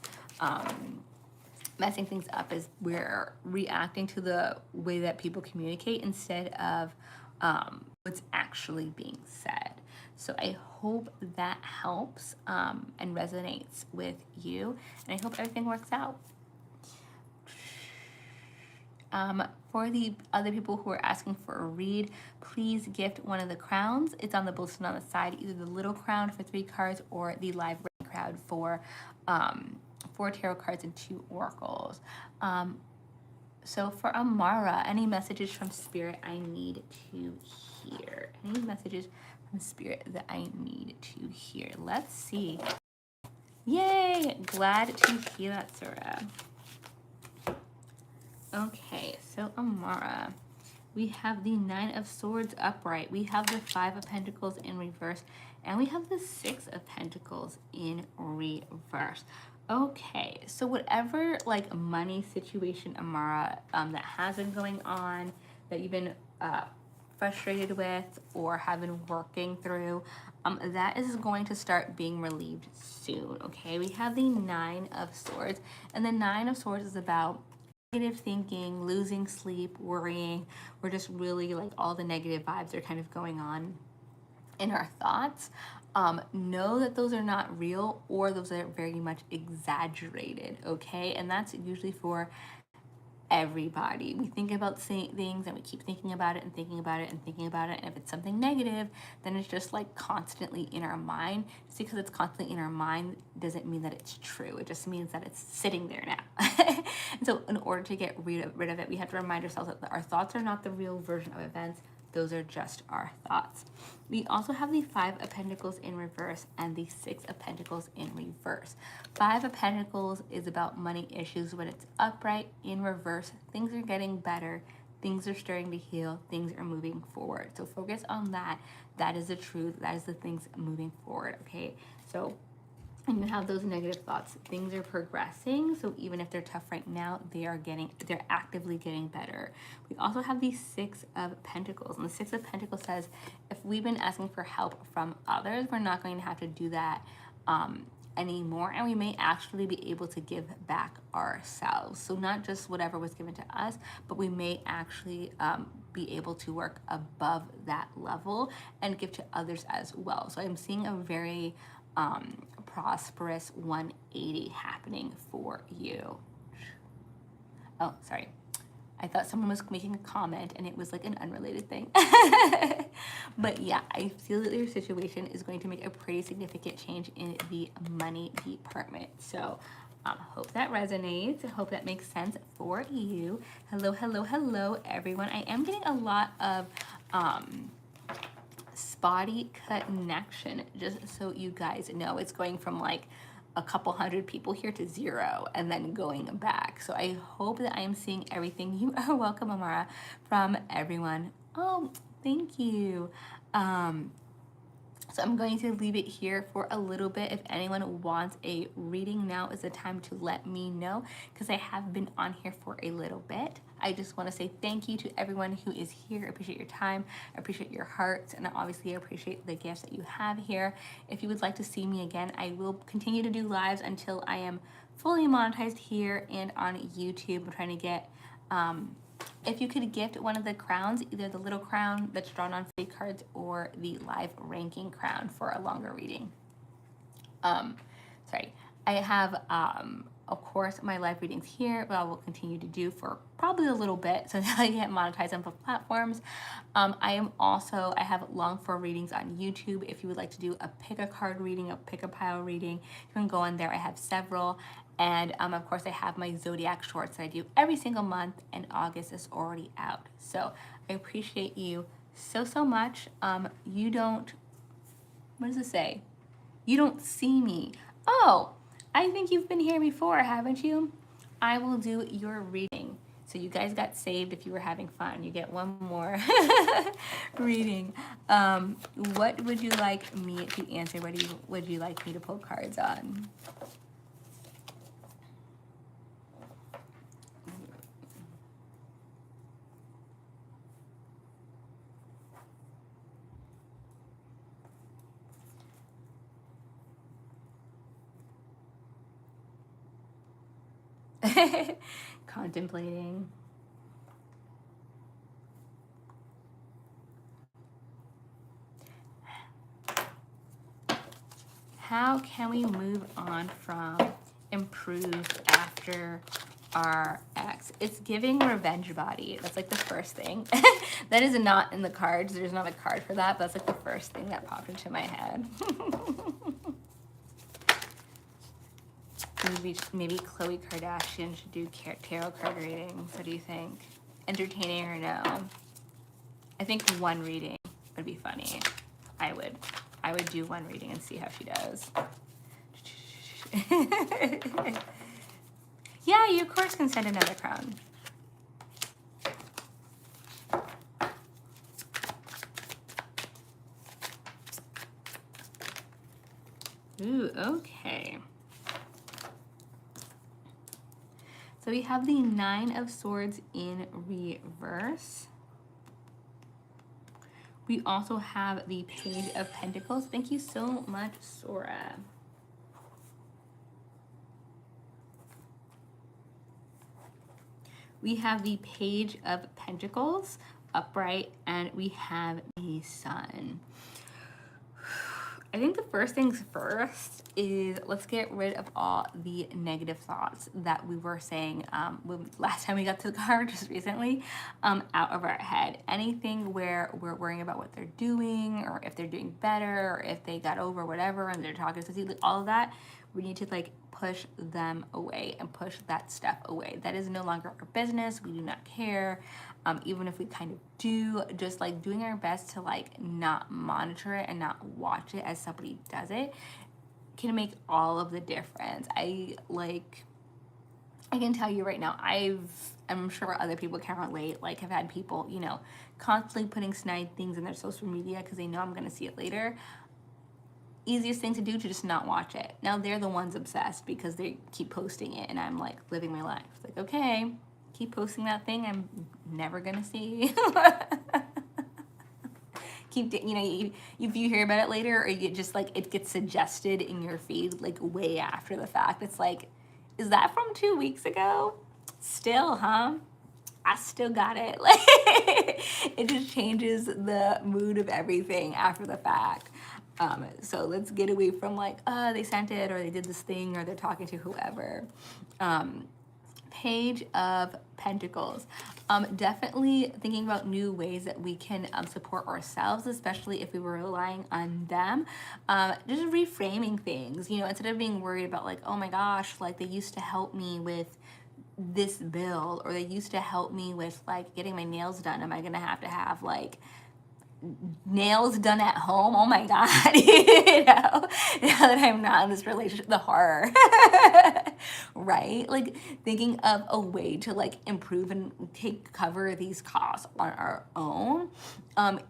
messing things up, is we're reacting to the way that people communicate instead of what's actually being said. So I hope that helps and resonates with you, and I hope everything works out. For the other people who are asking for a read, please gift one of the crowns. It's on the bulletin on the side, either the little crown for 3 cards or the live reading crown for 4 tarot cards and 2 oracles. So for Amara, any messages from Spirit I need to hear? Any messages from Spirit that I need to hear? Let's see. Yay! Glad to hear that, Sora. Okay, so Amara, we have the 9 of Swords upright, we have the 5 of Pentacles in reverse, and we have the 6 of Pentacles in reverse. Okay, so whatever like money situation, Amara, that has been going on, that you've been frustrated with or have been working through, that is going to start being relieved soon, okay? We have the 9 of Swords, and the 9 of Swords is about negative thinking, losing sleep, worrying. We're just really like all the negative vibes are kind of going on in our thoughts. Know that those are not real, or those are very much exaggerated, okay? And that's usually for everybody. We think about things and we keep thinking about it and thinking about it and thinking about it, and if it's something negative, then it's just like constantly in our mind. Just because it's constantly in our mind doesn't mean that it's true. It just means that it's sitting there now. And so in order to get rid of it, we have to remind ourselves that our thoughts are not the real version of events. Those are just our thoughts. We also have the 5 of Pentacles in reverse and the 6 of Pentacles in reverse. 5 of Pentacles is about money issues. When it's upright, in reverse, things are getting better. Things are starting to heal. Things are moving forward. So focus on that. That is the truth. That is the things moving forward, okay? So and you have those negative thoughts, things are progressing. So even if they're tough right now, they're actively getting better. We also have the 6 of Pentacles, and the 6 of Pentacles says, if we've been asking for help from others, we're not going to have to do that anymore, and we may actually be able to give back ourselves. So not just whatever was given to us, but we may actually be able to work above that level and give to others as well. So I'm seeing a very prosperous 180 happening for you. Oh, sorry. I thought someone was making a comment and it was like an unrelated thing. But yeah, I feel that your situation is going to make a pretty significant change in the money department. So hope that resonates. I hope that makes sense for you. Hello, hello, hello, everyone. I am getting a lot of spotty connection, just so you guys know. It's going from like a couple hundred people here to 0 and then going back. So I hope that I am seeing everything. You are welcome, Amara, from everyone. Oh, thank you. So I'm going to leave it here for a little bit. If anyone wants a reading, now is the time to let me know, because I have been on here for a little bit. I just want to say thank you to everyone who is here. I appreciate your time. I appreciate your hearts. And I obviously appreciate the gifts that you have here. If you would like to see me again, I will continue to do lives until I am fully monetized here and on YouTube. I'm trying to get... if you could gift one of the crowns, either the little crown that's drawn on fake cards or the live ranking crown for a longer reading. Sorry, I have, of course, my live readings here, but I will continue to do for probably a little bit so that I get monetized on both platforms. I have long form readings on YouTube. If you would like to do a pick a card reading, a pick a pile reading, you can go on there. I have several. And of course, I have my Zodiac shorts that I do every single month, and August is already out. So I appreciate you so, so much. You don't, what does it say? You don't see me. Oh, I think you've been here before, haven't you? I will do your reading. So you guys got saved if you were having fun. You get one more reading. What would you like me to answer? What would you like me to pull cards on? Contemplating. How can we move on from improved after our ex? It's giving revenge body. That's like the first thing. That is not in the cards. There's not a card for that, but that's like the first thing that popped into my head. Maybe Khloe Kardashian should do tarot card readings. What do you think? Entertaining or no? I think one reading would be funny. I would do one reading and see how she does. Yeah, you of course can send another crown. Ooh, okay. So we have the 9 of Swords in reverse. We also have the Page of Pentacles. Thank you so much, Sora. We have the Page of Pentacles upright, and we have the Sun. I think the first things first is let's get rid of all the negative thoughts that we were saying last time we got to the card just recently out of our head. Anything where we're worrying about what they're doing, or if they're doing better, or if they got over whatever and they're talking to you, like all of that, we need to like push them away and push that stuff away. That is no longer our business. We do not care. Even if we kind of do, just like doing our best to like not monitor it and not watch it as somebody does it can make all of the difference. I can tell you right now, I'm sure other people can relate, like have had people, you know, constantly putting snide things in their social media because they know I'm going to see it later. Easiest thing to do to just not watch it. Now they're the ones obsessed because they keep posting it, and I'm like living my life. It's like, okay, keep posting that thing I'm never gonna see. Keep, you know, if you hear about it later, or you get just like it gets suggested in your feed like way after the fact. It's like, is that from 2 weeks ago? Still, huh? I still got it. Like it just changes the mood of everything after the fact. So let's get away from like, they sent it, or they did this thing, or they're talking to whoever. Page of Pentacles. Definitely thinking about new ways that we can support ourselves, especially if we were relying on them. Just reframing things, you know, instead of being worried about like, oh my gosh, like they used to help me with this bill, or they used to help me with like getting my nails done. Am I gonna have like nails done at home. Oh my God, you know, now that I'm not in this relationship, the horror, right? Like thinking of a way to like improve and cover these costs on our own.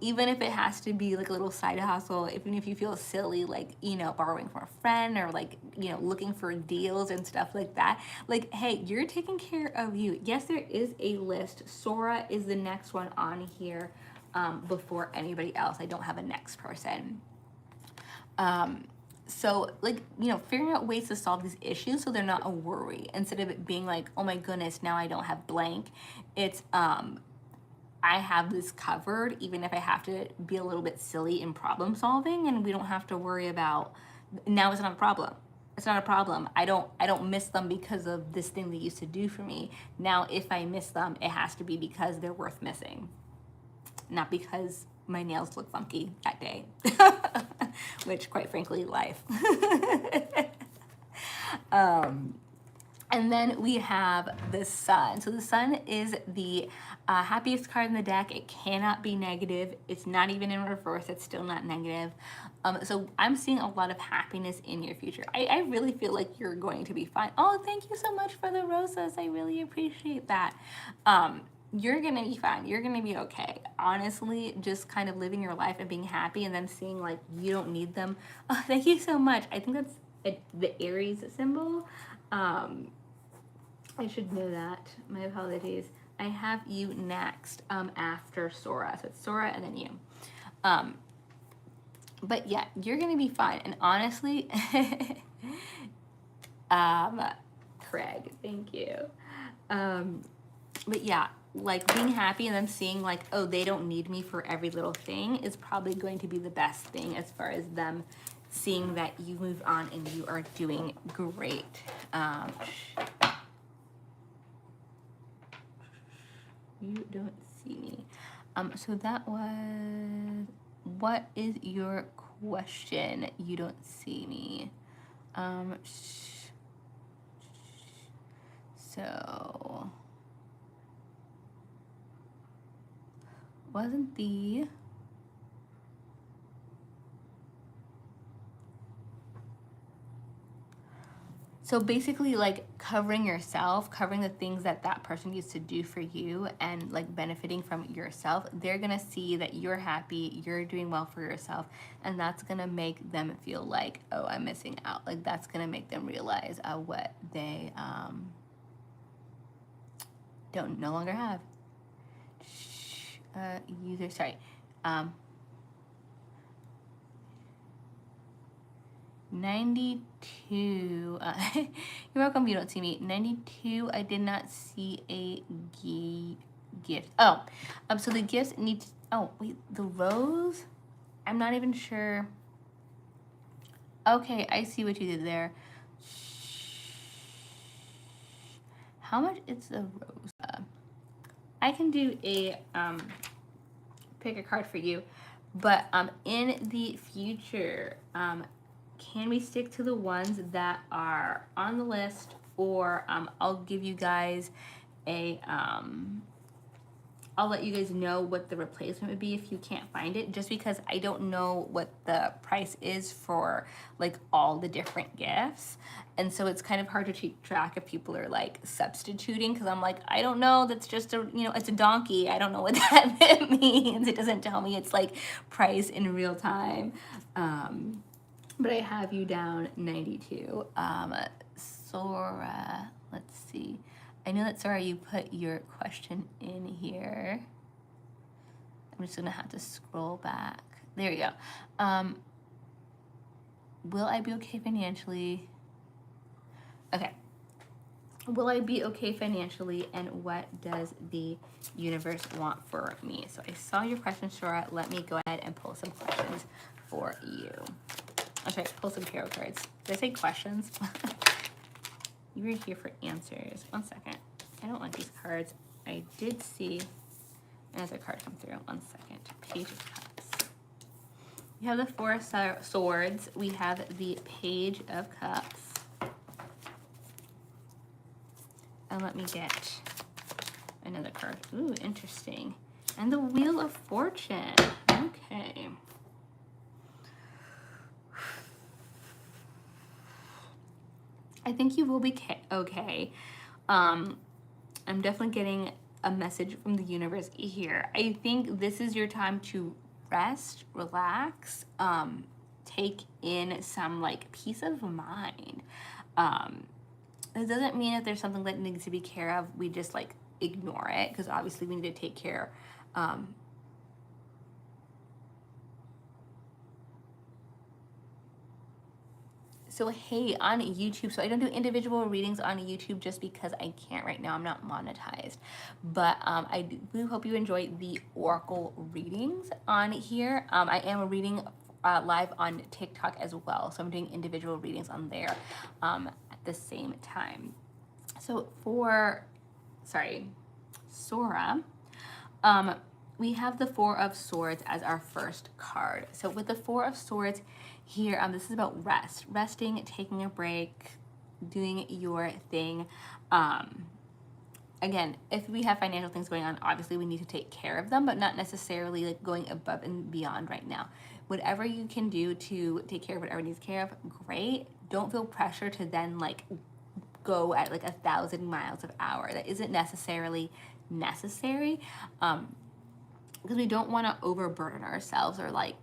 Even if it has to be like a little side hustle, even if you feel silly, like, you know, borrowing from a friend or like, you know, looking for deals and stuff like that. Like, hey, you're taking care of you. Yes, there is a list. Sora is the next one on here. Before anybody else. I don't have a next person. So like, you know, figuring out ways to solve these issues so they're not a worry. Instead of it being like, oh my goodness, now I don't have blank. It's I have this covered, even if I have to be a little bit silly in problem solving, and we don't have to worry about, now it's not a problem. It's not a problem. I don't miss them because of this thing they used to do for me. Now if I miss them, it has to be because they're worth missing. Not because my nails look funky that day, which quite frankly, life. And then we have the sun. So the sun is the happiest card in the deck. It cannot be negative. It's not even in reverse. It's still not negative. So I'm seeing a lot of happiness in your future. I really feel like you're going to be fine. Oh, thank you so much for the roses. I really appreciate that. You're gonna be fine. You're gonna be okay. Honestly, just kind of living your life and being happy and then seeing like you don't need them. Oh, thank you so much. I think that's the Aries symbol. I should know that. My apologies. I have you next after Sora. So it's Sora and then you. But yeah, you're gonna be fine. And honestly, Craig, thank you. But yeah, like being happy and then seeing like, oh, they don't need me for every little thing is probably going to be the best thing as far as them seeing that you moved on and you are doing great. You don't see me. So that was, what is your question? You don't see me. So wasn't the so basically like covering yourself, covering the things that that person used to do for you and like benefiting from yourself. They're gonna see that you're happy, you're doing well for yourself, and that's gonna make them feel like, oh, I'm missing out. Like that's gonna make them realize what they don't no longer have. User, sorry. 92. You're welcome. You don't see me. 92. I did not see a gift. Oh, so the gifts need to, oh wait, the rose. I'm not even sure. Okay, I see what you did there. How much is the rose? I can do a pick a card for you, but in the future, can we stick to the ones that are on the list, or I'll give you guys a I'll let you guys know what the replacement would be if you can't find it, just because I don't know what the price is for like all the different gifts. And so it's kind of hard to keep track if people are like substituting, because I'm like, I don't know, that's just a, you know, it's a donkey. I don't know what that means. It doesn't tell me it's like price in real time. But I have you down 92. Sora, let's see. I know that, Sora, you put your question in here. I'm just gonna have to scroll back. There you go. Will I be okay financially? Okay. Will I be okay financially, and what does the universe want for me? So I saw your question, Sora. Let me go ahead and pull some questions for you. I'll try to pull some tarot cards. Did I say questions? You were here for answers. 1 second. I don't like these cards. I did see another card come through. 1 second. Page of Cups. We have the Four of Swords. We have the Page of Cups. And let me get another card. Ooh, interesting. And the Wheel of Fortune. Okay. I think you will be okay. I'm definitely getting a message from the universe here. I think this is your time to rest, relax, take in some like peace of mind. It doesn't mean that there's something that needs to be care of. We just like ignore it, because obviously we need to take care. So hey, on YouTube, so I don't do individual readings on YouTube just because I can't right now. I'm not monetized. But I do hope you enjoy the oracle readings on here. I am reading live on TikTok as well. So I'm doing individual readings on there at the same time. So for, Sora, we have the Four of Swords as our first card. So with the Four of Swords here, this is about resting, taking a break, doing your thing. Again, if we have financial things going on, obviously we need to take care of them, but not necessarily like going above and beyond right now. Whatever you can do to take care of whatever needs care of, great. Don't feel pressure to then like go at like 1,000 miles an hour. That isn't necessarily necessary. Because we don't want to overburden ourselves or like,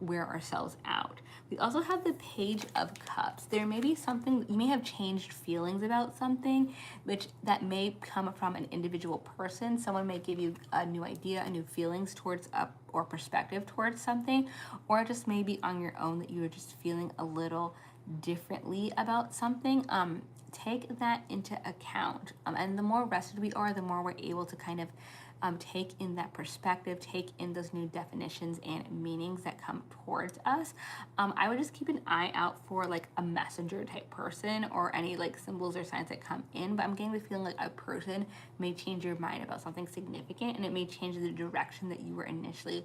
wear ourselves out. We also have the Page of Cups. There may be something, you may have changed feelings about something, which that may come from an individual person. Someone may give you a new idea, a new feelings towards or perspective towards something, or it just may be on your own that you are just feeling a little differently about something. Take that into account. And the more rested we are, the more we're able to kind of take in that perspective, take in those new definitions and meanings that come towards us. I would just keep an eye out for like a messenger type person or any like symbols or signs that come in, but I'm getting the feeling like a person may change your mind about something significant, and it may change the direction that you were initially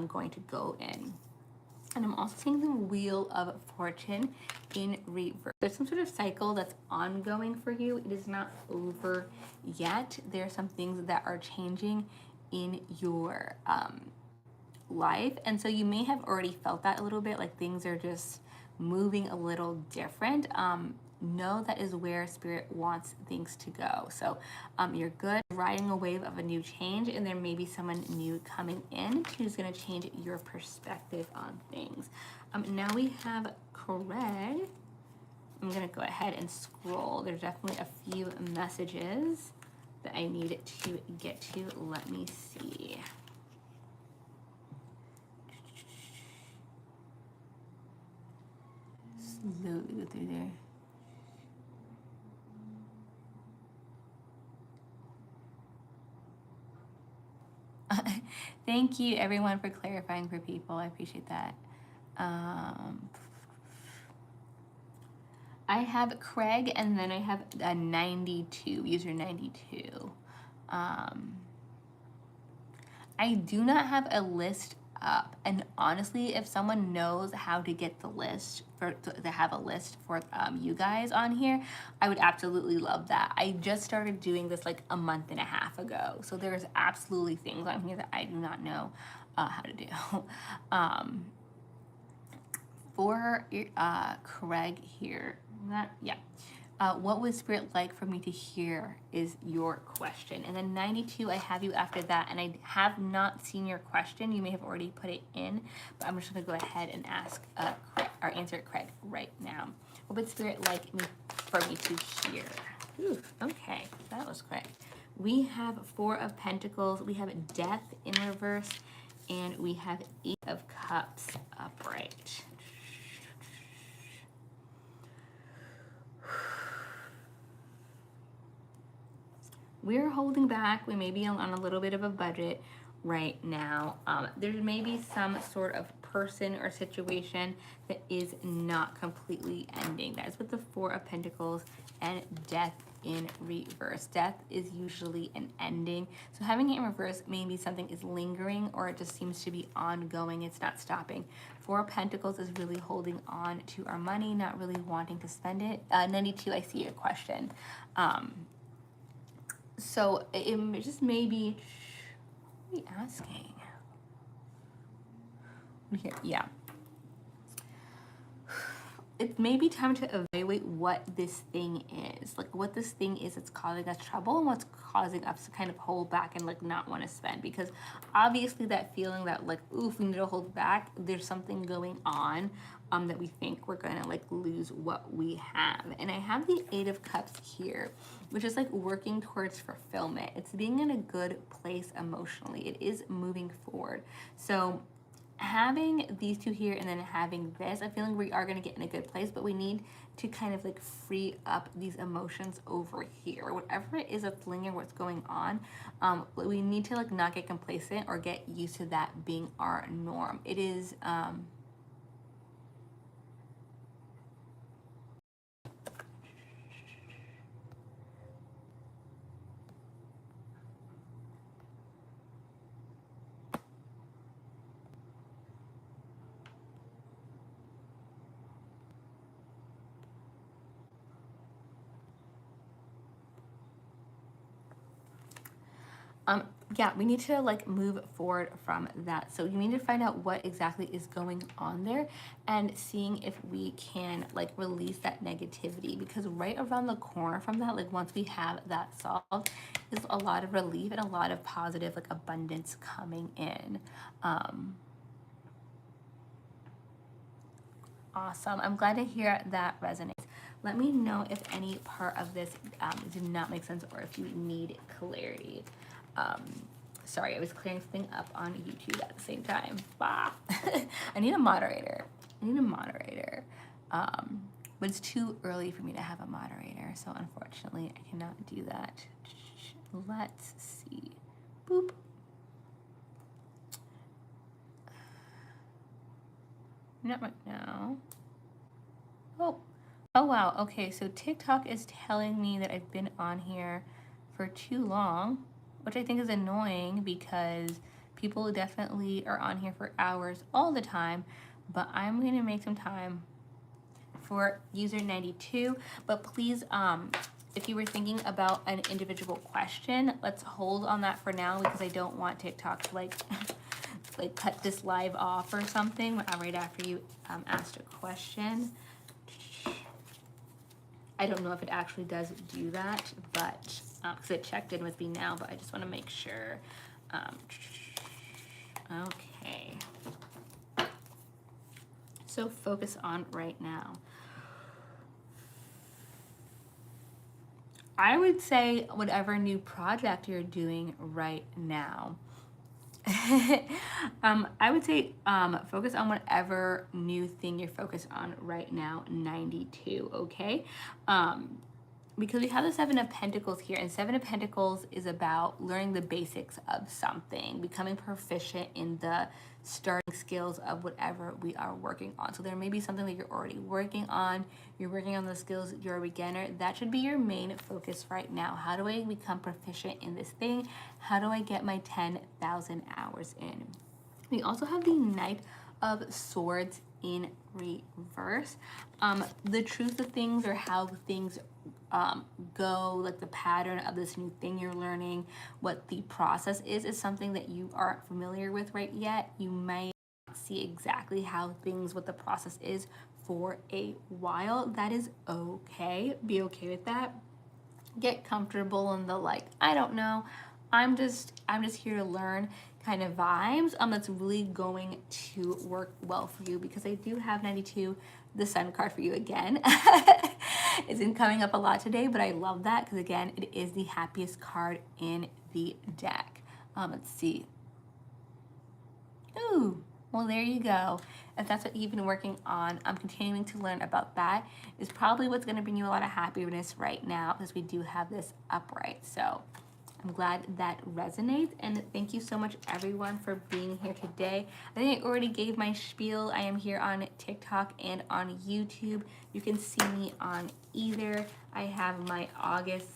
going to go in. And I'm also seeing the Wheel of Fortune in reverse. There's some sort of cycle that's ongoing for you. It is not over yet. There are some things that are changing in your life. And so you may have already felt that a little bit, like things are just moving a little different. Know that is where Spirit wants things to go. So you're good, riding a wave of a new change, and there may be someone new coming in who's going to change your perspective on things. Now we have Craig. I'm going to go ahead and scroll. There's definitely a few messages that I need to get to. Let me see. Slowly go through there. Thank you, everyone, for clarifying for people. I appreciate that. I have Craig, and then I have a 92, user 92. I do not have a list up, and honestly, if someone knows how to get the list to have a list for you guys on here, I would absolutely love that. I just started doing this like a month and a half ago, so there's absolutely things on here that I do not know how to do. For Craig here, what would Spirit like for me to hear is your question. And then 92, I have you after that, and I have not seen your question. You may have already put it in, but I'm just gonna go ahead and ask Craig, or answer it Craig right now. What would Spirit like for me to hear? Ooh, okay, that was quick. We have Four of Pentacles, we have Death in reverse, and we have Eight of Cups upright. We're holding back. We may be on a little bit of a budget right now. There may be some sort of person or situation that is not completely ending. That is with the Four of Pentacles and Death in reverse. Death is usually an ending. So having it in reverse, maybe something is lingering, or it just seems to be ongoing. It's not stopping. Four of Pentacles is really holding on to our money, not really wanting to spend it. 92, I see your question. So it just maybe, what are we asking? Here, yeah. it may be time to evaluate what this thing is, like what this thing is that's causing us trouble and what's causing us to kind of hold back and like not want to spend. Because obviously that feeling that like, oof, we need to hold back, there's something going on that we think we're gonna like lose what we have. And I have the Eight of Cups here, which is like working towards fulfillment. It's being in a good place emotionally. It is moving forward. So having these two here and then having this, I'm feeling we are going to get in a good place, but we need to kind of like free up these emotions over here. Whatever it is that's lingering, what's going on, we need to like not get complacent or get used to that being our norm. It is yeah, we need to like move forward from that. So you need to find out what exactly is going on there and seeing if we can like release that negativity, because right around the corner from that, like once we have that solved, is a lot of relief and a lot of positive like abundance coming in. Awesome. I'm glad to hear that resonates. Let me know if any part of this did not make sense or if you need clarity. Sorry, I was clearing something up on YouTube at the same time. Bah. I need a moderator. But it's too early for me to have a moderator, so unfortunately I cannot do that. Let's see. Boop. Not right now. Oh wow. Okay, so TikTok is telling me that I've been on here for too long, which I think is annoying because people definitely are on here for hours all the time, but I'm going to make some time for user 92. But please, if you were thinking about an individual question, let's hold on that for now because I don't want TikTok to like like cut this live off or something right after you asked a question. I don't know if it actually does do that, but because it checked in with me now, but I just want to make sure. Okay. So focus on right now. I would say whatever new project you're doing right now. I would say focus on whatever new thing you're focused on right now, 92, okay? Because we have the Seven of Pentacles here, and Seven of Pentacles is about learning the basics of something, becoming proficient in the starting skills of whatever we are working on. So there may be something that you're already working on, you're working on the skills, you're a beginner. That should be your main focus right now. How do I become proficient in this thing? How do I get my 10,000 hours in? We also have the Knight of Swords in reverse. The truth of things or how things go, like the pattern of this new thing you're learning, what the process is something that you aren't familiar with right yet. You might see exactly how things, what the process is for a while. That is okay. Be okay with that. Get comfortable in the like, I don't know, I'm just here to learn kind of vibes. That's really going to work well for you because I do have 92, the Sun card for you again. It's been coming up a lot today, but I love that because again, it is the happiest card in the deck. Let's see. Ooh, well, there you go. If that's what you've been working on, I'm continuing to learn about that is probably what's going to bring you a lot of happiness right now because we do have this upright. So I'm glad that resonates, and thank you so much everyone for being here today. I think I already gave my spiel. I am here on TikTok and on YouTube. You can see me on either. I have my August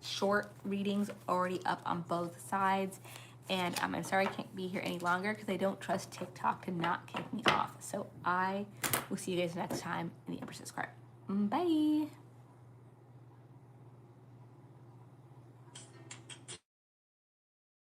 short readings already up on both sides, and I'm sorry I can't be here any longer because I don't trust TikTok to not kick me off. So I will see you guys next time in the Empress card. Bye.